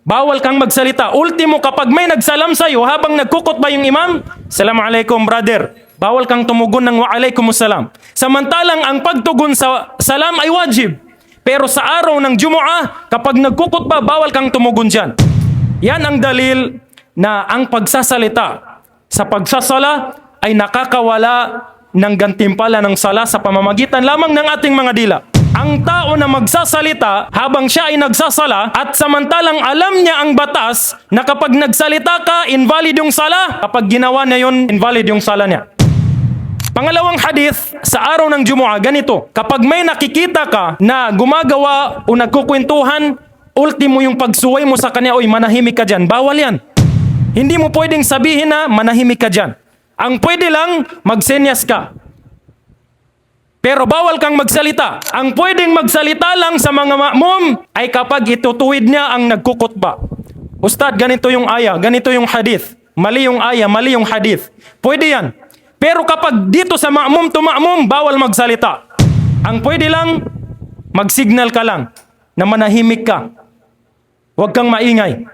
Bawal kang magsalita. Ultimo, kapag may nagsalam sa'yo habang nagkukutba yung imam, Assalamualaikum brother. Bawal kang tumugon ng Waalaikumsalam. Samantalang ang pagtugon sa salam ay wajib. Pero sa araw ng Jumu'ah, kapag nagkukutba, bawal kang tumugon dyan. Yan ang dalil na ang pagsasalita sa pagsasala ay nakakawala ng gantimpala ng sala sa pamamagitan lamang ng ating mga dila. Ang tao na magsasalita habang siya ay nagsasala at samantalang alam niya ang batas na kapag nagsalita ka, invalid yung sala. Kapag ginawa niya yun, invalid yung sala niya. Pangalawang hadith sa araw ng Jumu'ah, ganito. Kapag may nakikita ka na gumagawa o nagkukwentuhan, ultimo yung pagsuway mo sa kanya, oy, manahimik ka dyan. Bawal yan. Hindi mo pwedeng sabihin na manahimik ka dyan. Ang pwede lang, magsenyas ka. Pero bawal kang magsalita. Ang pwedeng magsalita lang sa mga ma'mum ay kapag itutuwid niya ang nagkukutba. Ustad, ganito yung aya, ganito yung hadith. Mali yung aya, mali yung hadith. Pwede yan. Pero kapag dito sa ma'mum to ma'mum, bawal magsalita. Ang pwede lang, mag-signal ka lang na manahimik ka. Huwag kang maingay.